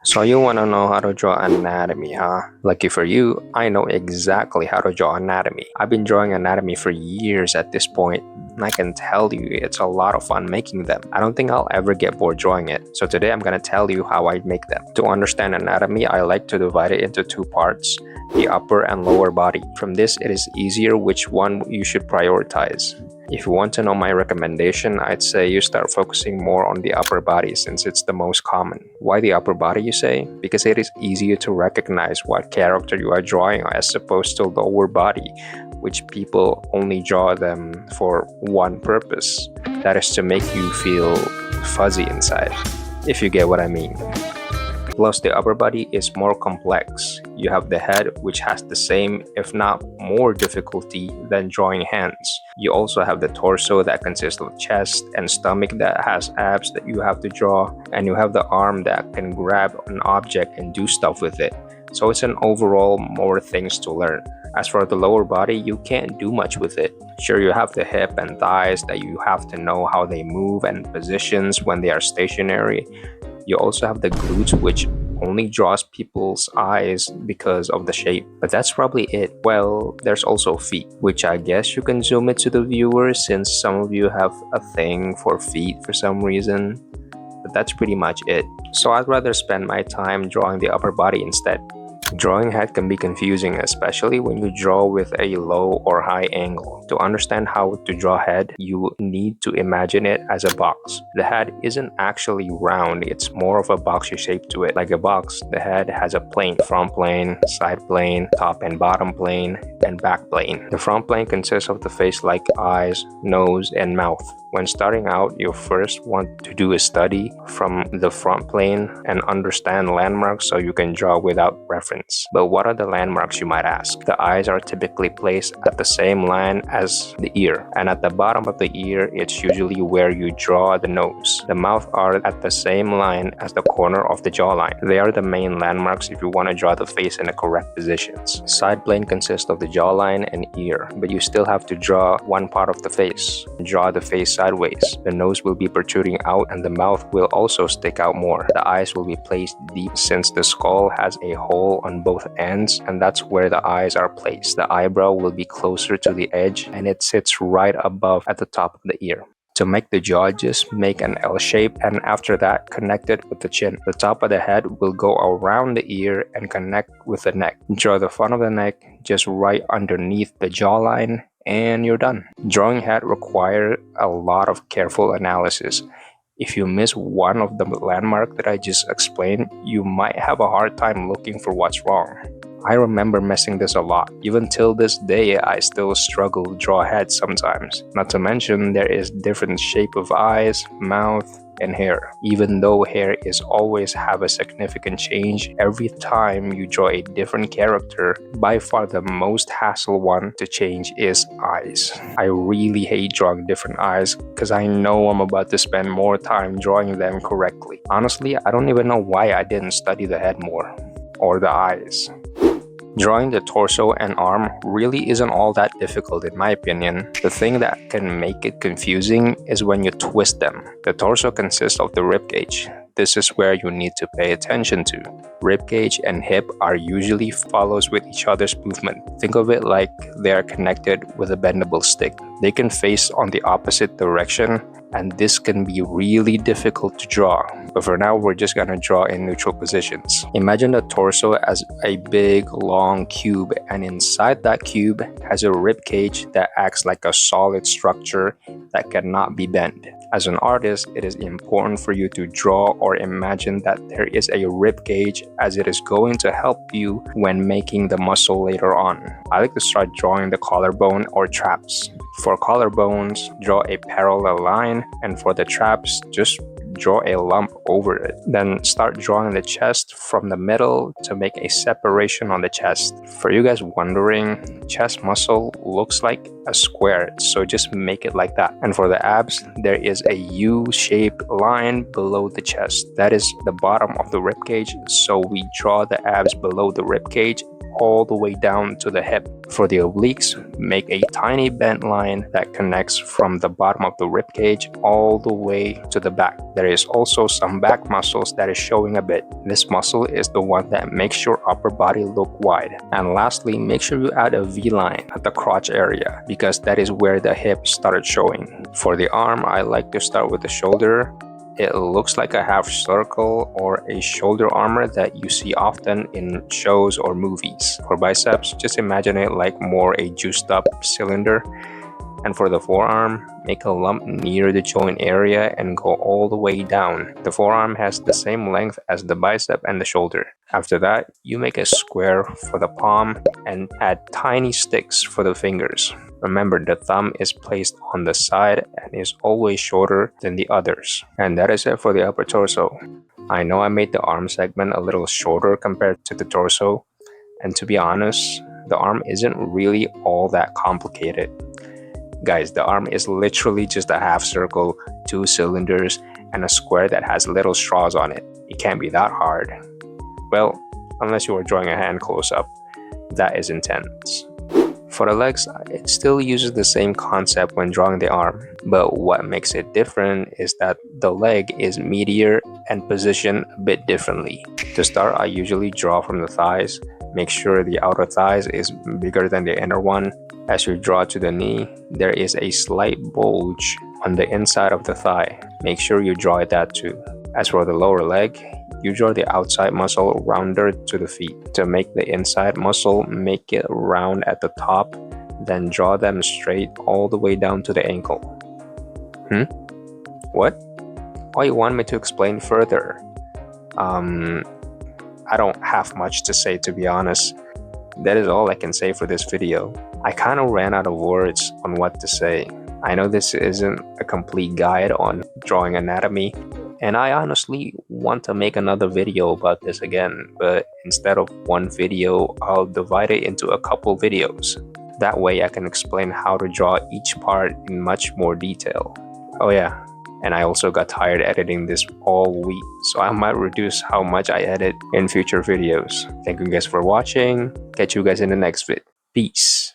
So you want to know how to draw anatomy, huh? Lucky for you, I know exactly how to draw anatomy. I've been drawing anatomy for years at this point, and I can tell you it's a lot of fun making them. I don't think I'll ever get bored drawing it, so today I'm gonna tell you how I make them. To understand anatomy, I like to divide it into two parts, the upper and lower body. From this, it is easier which one you should prioritize. If you want to know my recommendation, I'd say you start focusing more on the upper body since it's the most common. Why the upper body, you say? Because it is easier to recognize what character you are drawing as opposed to lower body, which people only draw them for one purpose. That is to make you feel fuzzy inside, if you get what I mean. Plus, the upper body is more complex. You have the head, which has the same, if not more difficulty than drawing hands. You also have the torso that consists of chest and stomach that has abs that you have to draw, and you have the arm that can grab an object and do stuff with it. So it's an overall more things to learn. As for the lower body, you can't do much with it. Sure, you have the hip and thighs that you have to know how they move and positions when they are stationary. You also have the glutes, which only draws people's eyes because of the shape. But that's probably it. Well, there's also feet, which I guess you can zoom it to the viewer since some of you have a thing for feet for some reason. But that's pretty much it. So I'd rather spend my time drawing the upper body instead. Drawing head can be confusing, especially when you draw with a low or high angle. To understand how to draw head, you need to imagine it as a box. The head isn't actually round, it's more of a boxy shape to it. Like a box, the head has a plane, front plane, side plane, top and bottom plane, and back plane. The front plane consists of the face like eyes, nose, and mouth. When starting out, you first want to do a study from the front plane and understand landmarks so you can draw without reference. But what are the landmarks, you might ask? The eyes are typically placed at the same line as the ear, and at the bottom of the ear, it's usually where you draw the nose. The mouth are at the same line as the corner of the jawline. They are the main landmarks if you want to draw the face in the correct positions. Side plane consists of the jawline and ear, but you still have to draw one part of the face. Draw the face sideways. The nose will be protruding out and the mouth will also stick out more. The eyes will be placed deep since the skull has a hole on both ends, and that's where the eyes are placed. The eyebrow will be closer to the edge and it sits right above at the top of the ear. To make the jaw, just make an L shape and after that connect it with the chin. The top of the head will go around the ear and connect with the neck. Draw the front of the neck just right underneath the jawline and you're done. Drawing head requires a lot of careful analysis. If you miss one of the landmarks that I just explained, you might have a hard time looking for what's wrong. I remember messing this a lot. Even till this day, I still struggle to draw head sometimes. Not to mention, there is different shape of eyes, mouth, and hair. Even though hair is always have a significant change every time you draw a different character, by far the most hassle one to change is eyes. I really hate drawing different eyes because I know I'm about to spend more time drawing them correctly. Honestly, I don't even know why I didn't study the head more, or the eyes. Drawing the torso and arm really isn't all that difficult in my opinion. The thing that can make it confusing is when you twist them. The torso consists of the rib cage. This is where you need to pay attention to. Rib cage and hip are usually follows with each other's movement. Think of it like they are connected with a bendable stick. They can face on the opposite direction, and this can be really difficult to draw. But for now, we're just gonna draw in neutral positions. Imagine the torso as a big, long cube, and inside that cube has a rib cage that acts like a solid structure that cannot be bent. As an artist, it is important for you to draw or imagine that there is a rib cage as it is going to help you when making the muscle later on. I like to start drawing the collarbone or traps. For collarbones, draw a parallel line, and for the traps, just draw a lump over it. Then start drawing the chest from the middle to make a separation on the chest. For you guys wondering, chest muscle looks like a square, so just make it like that. And for the abs, there is a U-shaped line below the chest. That is the bottom of the rib cage, so we draw the abs below the rib cage all the way down to the hip. For the obliques, make a tiny bent line that connects from the bottom of the ribcage all the way to the back. There is also some back muscles that is showing a bit. This muscle is the one that makes your upper body look wide. And lastly, make sure you add a V-line at the crotch area because that is where the hip started showing. For the arm, I like to start with the shoulder. It looks like a half circle or a shoulder armor that you see often in shows or movies. For biceps, just imagine it like more a juiced up cylinder. And for the forearm, make a lump near the joint area and go all the way down. The forearm has the same length as the bicep and the shoulder. After that, you make a square for the palm and add tiny sticks for the fingers. Remember, the thumb is placed on the side and is always shorter than the others. And that is it for the upper torso. I know I made the arm segment a little shorter compared to the torso. And to be honest, the arm isn't really all that complicated. Guys, the arm is literally just a half circle, 2 cylinders, and a square that has little straws on it. It can't be that hard. Well, unless you are drawing a hand close-up. That is intense. For the legs, it still uses the same concept when drawing the arm, but what makes it different is that the leg is meatier and positioned a bit differently. To start, I usually draw from the thighs. Make sure the outer thighs is bigger than the inner one. As you draw to the knee, there is a slight bulge on the inside of the thigh. Make sure you draw that too. As for the lower leg, you draw the outside muscle rounder to the feet. To make the inside muscle, make it round at the top, then draw them straight all the way down to the ankle. What? Why you want me to explain further? I don't have much to say, to be honest. That is all I can say for this video. I kind of ran out of words on what to say. I know this isn't a complete guide on drawing anatomy, and I honestly want to make another video about this again, but instead of one video, I'll divide it into a couple videos. That way I can explain how to draw each part in much more detail. Oh yeah, and I also got tired editing this all week, so I might reduce how much I edit in future videos. Thank you guys for watching. Catch you guys in the next vid. Peace.